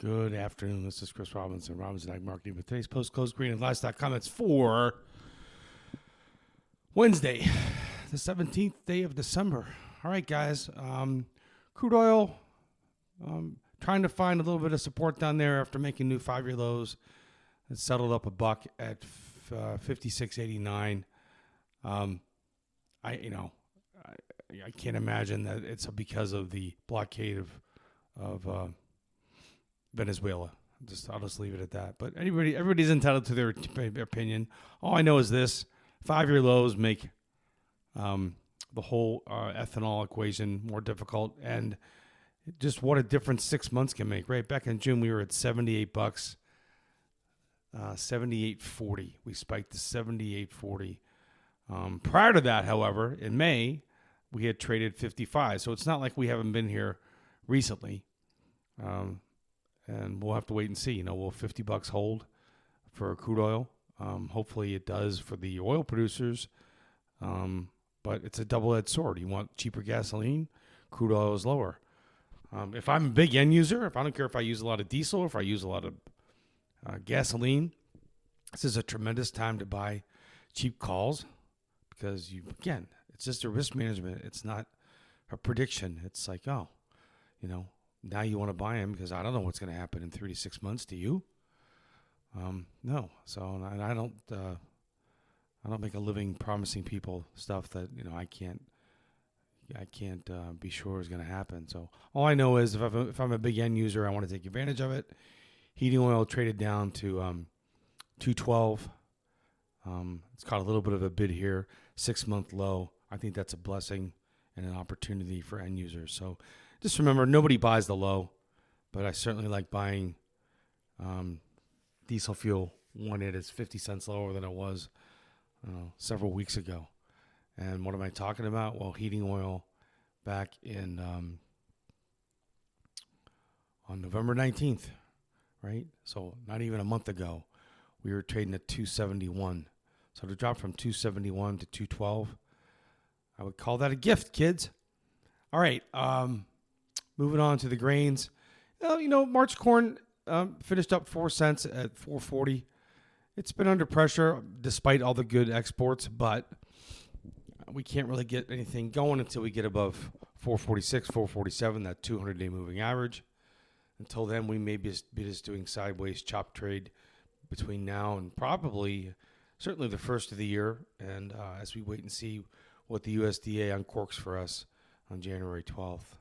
Good afternoon. This is Chris Robinson, Robinson Ag Marketing. With today's post-close green and livestock comments for Wednesday, the 17th day of December. All right, guys. Crude oil, trying to find a little bit of support down there after making new 5-year lows. It settled up a buck at 56.89. I can't imagine that it's because of the blockade of Venezuela. I'll just leave it at that. But everybody's entitled to their opinion. All I know is this: 5-year lows make the whole ethanol equation more difficult, and just what a difference 6 months can make. Right back in June, we were at $78, $78.40. We spiked to $78.40. Prior to that, however, in May, we had traded 55. So it's not like we haven't been here recently. And we'll have to wait and see. Will $50 hold for crude oil? Hopefully it does for the oil producers. But it's a double-edged sword. You want cheaper gasoline, crude oil is lower. If I'm a big end user, I don't care if I use a lot of diesel or if I use a lot of gasoline, this is a tremendous time to buy cheap calls because, it's just a risk management. It's not a prediction. It's like, now you want to buy them because I don't know what's going to happen in 3 to 6 months. Do you? No. So, and I don't make a living promising people stuff that I can't be sure is going to happen. So all I know is if I'm a big end user, I want to take advantage of it. Heating oil traded down to $2.12. It's caught a little bit of a bid here, 6-month low. I think that's a blessing and an opportunity for end users. So just remember, nobody buys the low, but I certainly like buying diesel fuel when it is 50 cents lower than it was several weeks ago. And what am I talking about? Well, heating oil back in on November 19th, right? So not even a month ago, we were trading at 271. So to drop from 271 to 212, I would call that a gift, kids. All right. Moving on to the grains. March corn finished up 4 cents at 4.40. It's been under pressure despite all the good exports, but we can't really get anything going until we get above 446, 447, that 200-day moving average. Until then, we may be just doing sideways chop trade between now and certainly the first of the year, and as we wait and see what the USDA uncorks for us on January 12th.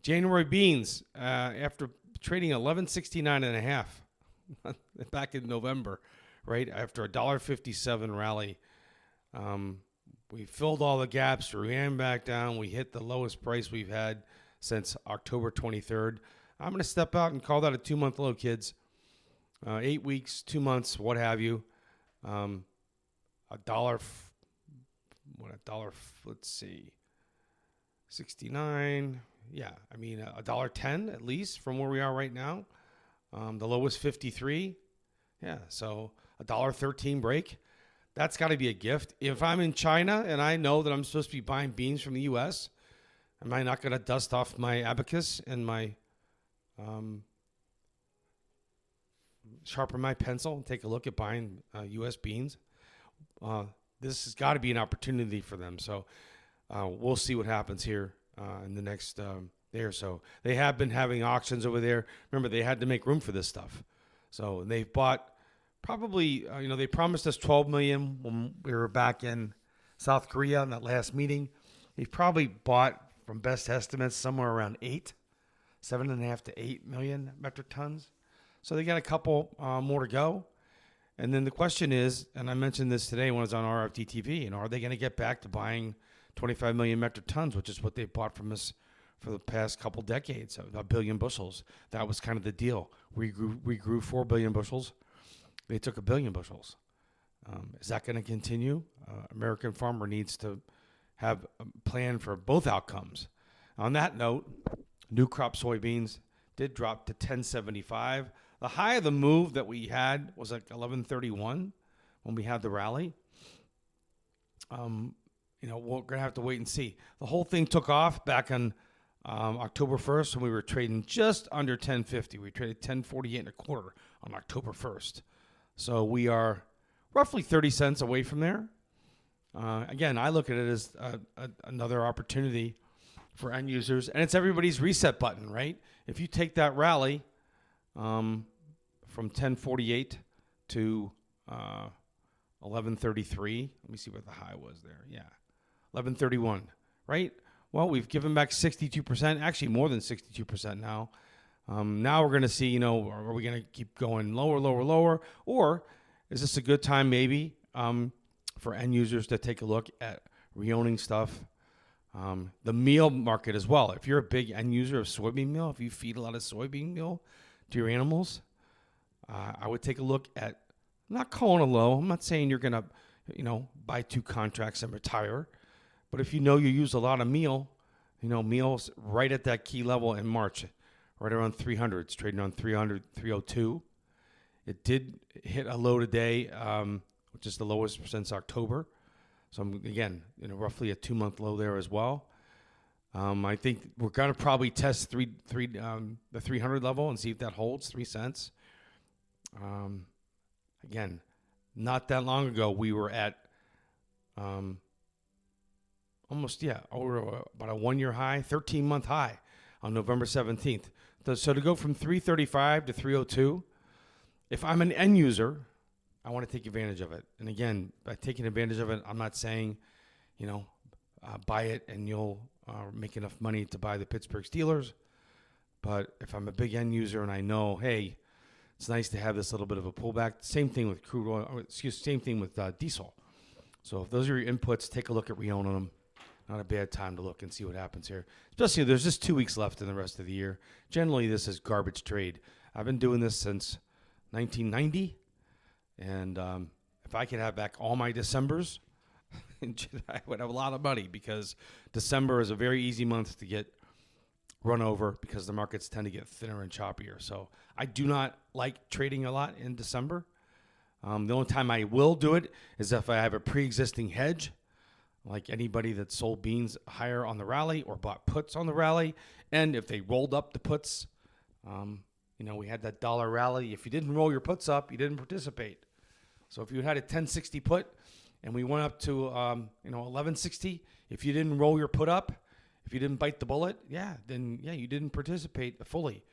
January beans, after trading 11.69.5 back in November, right after a $1.57 rally, we filled all the gaps. We ran back down. We hit the lowest price we've had since October 23rd. I'm going to step out and call that a 2-month low, kids. 8 weeks, 2 months, what have you. Let's see, 69. Yeah, $1.10 at least from where we are right now. The low was 53. Yeah, so $1.13 break. That's got to be a gift. If I'm in China and I know that I'm supposed to be buying beans from the U.S., am I not going to dust off my abacus and my sharpen my pencil and take a look at buying U.S. beans? This has got to be an opportunity for them. So we'll see what happens here in the next day or so. They have been having auctions over there. Remember, they had to make room for this stuff. So they've bought probably, they promised us 12 million when we were back in South Korea in that last meeting. They've probably bought, from best estimates, somewhere around 7.5 to 8 million metric tons. So they got a couple more to go. And then the question is, and I mentioned this today when I was on RFD TV, are they going to get back to buying 25 million metric tons, which is what they bought from us for the past couple decades, a billion bushels. That was kind of the deal. We grew 4 billion bushels. They took 1 billion bushels. Is that going to continue? American farmer needs to have a plan for both outcomes. On that note, new crop soybeans did drop to 1075. The high of the move that we had was like 1131 when we had the rally. We're going to have to wait and see. The whole thing took off back on October 1st, when we were trading just under 1050. We traded 1048 and a quarter on October 1st. So we are roughly 30 cents away from there. Again, I look at it as another opportunity for end users, and it's everybody's reset button, right? If you take that rally from 1048 to 1133, let me see what the high was there. Yeah, 1131, right? Well, we've given back 62%, actually more than 62% now. Now we're going to see, are we going to keep going lower, lower, lower? Or is this a good time maybe for end users to take a look at reowning stuff? The meal market as well. If you're a big end user of soybean meal, if you feed a lot of soybean meal to your animals, I would take a look at, I'm not calling a low. I'm not saying you're going to, buy 2 contracts and retire. But if you use a lot of meal, meal's right at that key level in March, right around 300. It's trading on 300, 302. It did hit a low today, which is the lowest since October. So again, roughly a 2-month low there as well. I think we're going to probably test the 300 level and see if that holds 3 cents. Again, not that long ago, we were at over about a 1-year high, 13-month high on November 17th. So to go from 335 to 302, if I'm an end user, I want to take advantage of it. And again, by taking advantage of it, I'm not saying, buy it and you'll make enough money to buy the Pittsburgh Steelers. But if I'm a big end user and I know, hey, it's nice to have this little bit of a pullback. Same thing with crude oil. Same thing with diesel. So if those are your inputs, take a look at reowning them. Not a bad time to look and see what happens here. Especially if there's just 2 weeks left in the rest of the year. Generally, this is garbage trade. I've been doing this since 1990. And if I could have back all my Decembers, I would have a lot of money, because December is a very easy month to get run over because the markets tend to get thinner and choppier. So I do not like trading a lot in December. The only time I will do it is if I have a pre-existing hedge, like anybody that sold beans higher on the rally or bought puts on the rally. And if they rolled up the puts, we had that dollar rally. If you didn't roll your puts up, you didn't participate. So if you had a 1060 put and we went up to 1160, if you didn't roll your put up, if you didn't bite the bullet, then you didn't participate fully.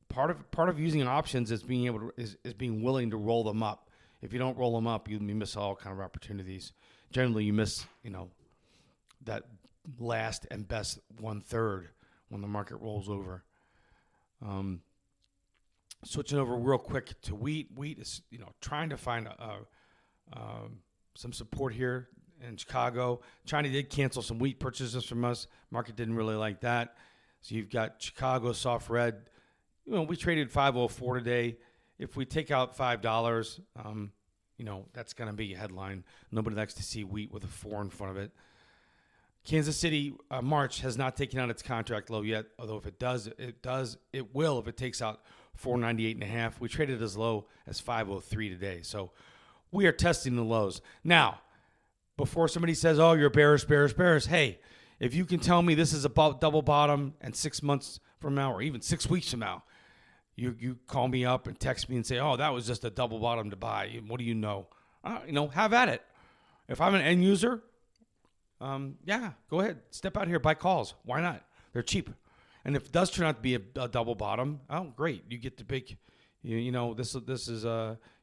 Part of using options is being being willing to roll them up. If you don't roll them up, you miss all kind of opportunities. Generally, you miss that last and best 1/3 when the market rolls over. Switching over real quick to wheat. Wheat is trying to find some support here in Chicago. China did cancel some wheat purchases from us. Market didn't really like that. So you've got Chicago soft red. We traded 504 today. If we take out $5, that's going to be a headline. Nobody likes to see wheat with a 4 in front of it. Kansas City March has not taken out its contract low yet, although if it will if it takes out 498.5. We traded as low as 503 today. So we are testing the lows. Now, before somebody says, oh, you're bearish, hey, if you can tell me this is about double bottom and 6 months from now or even 6 weeks from now, you call me up and text me and say, oh, that was just a double bottom to buy. What do you know? Have at it. If I'm an end user, go ahead. Step out here, buy calls. Why not? They're cheap. And if it does turn out to be a double bottom, oh, great. You get the big, this is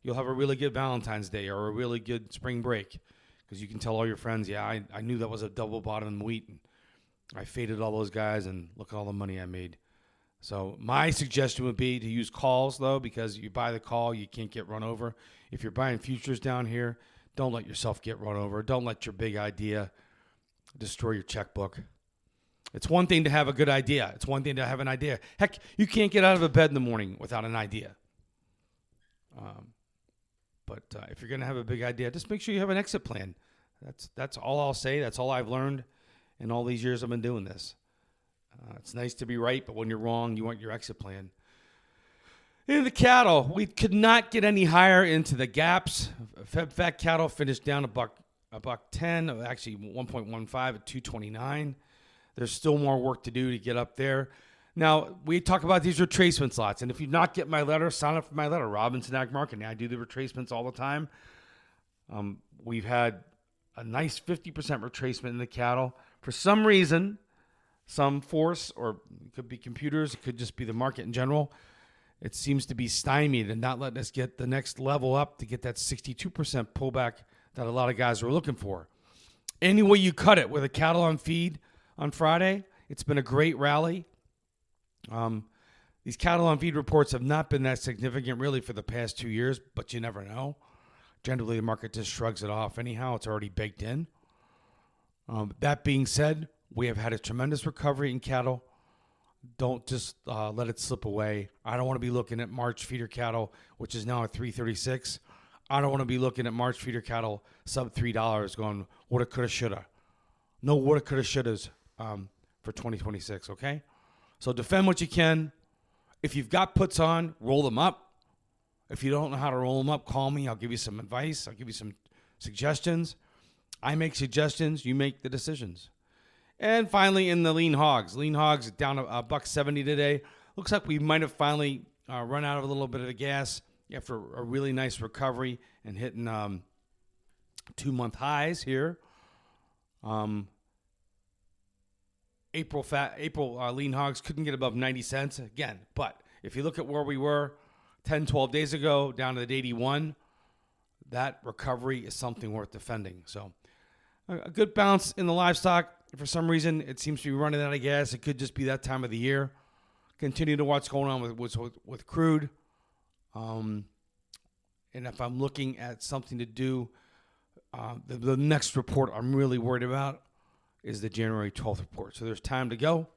you'll have a really good Valentine's Day or a really good spring break, because you can tell all your friends, I knew that was a double bottom in wheat. And I faded all those guys, and look at all the money I made. So my suggestion would be to use calls, though, because you buy the call, you can't get run over. If you're buying futures down here, don't let yourself get run over. Don't let your big idea destroy your checkbook. It's one thing to have a good idea. It's one thing to have an idea. Heck, you can't get out of bed in the morning without an idea. But if you're going to have a big idea, just make sure you have an exit plan. That's all I'll say. That's all I've learned in all these years I've been doing this. It's nice to be right, but when you're wrong, you want your exit plan. In the cattle, we could not get any higher into the gaps. Fat cattle finished down a buck 10, actually 1.15 at 229. There's still more work to do to get up there. Now, we talk about these retracement slots, and if you not get my letter, sign up for my letter, Robinson Ag Marketing. I do the retracements all the time. We've had a nice 50% retracement in the cattle. For some reason, some force, or it could be computers, it could just be the market in general, it seems to be stymied and not letting us get the next level up to get that 62% pullback that a lot of guys were looking for. Any way you cut it with a cattle on feed on Friday, it's been a great rally. These cattle on feed reports have not been that significant really for the past 2 years, but you never know. Generally, the market just shrugs it off anyhow. It's already baked in. That being said, we have had a tremendous recovery in cattle. Don't just let it slip away. I don't want to be looking at March feeder cattle, which is now at $3.36. I don't want to be looking at March feeder cattle sub $3 going, woulda, coulda, shoulda. No woulda, coulda, shouldas for 2026, okay? So defend what you can. If you've got puts on, roll them up. If you don't know how to roll them up, call me. I'll give you some advice. I'll give you some suggestions. I make suggestions. You make the decisions. And finally, in the lean hogs down a $1.70 today. Looks like we might have finally run out of a little bit of the gas after a really nice recovery and hitting 2-month highs here. April lean hogs couldn't get above 90 cents again. But if you look at where we were 10, 12 days ago, down to the 81, that recovery is something worth defending. So a good bounce in the livestock. For some reason, it seems to be running out of gas. It could just be that time of the year. Continue to watch what's going on with crude. And if I'm looking at something to do, the next report I'm really worried about is the January 12th report. So there's time to go.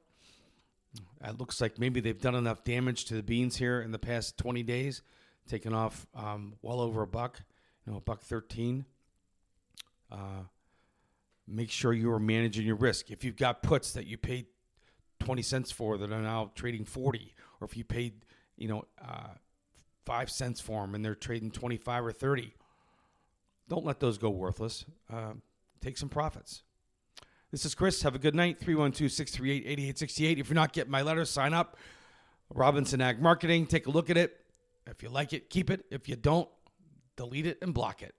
It looks like maybe they've done enough damage to the beans here in the past 20 days, taking off well over $1, $1.13. Make sure you are managing your risk. If you've got puts that you paid 20 cents for that are now trading 40, or if you paid, 5 cents for them and they're trading 25 or 30, don't let those go worthless. Take some profits. This is Chris. Have a good night. 312-638-8868. If you're not getting my letter, sign up. Robinson Ag Marketing. Take a look at it. If you like it, keep it. If you don't, delete it and block it.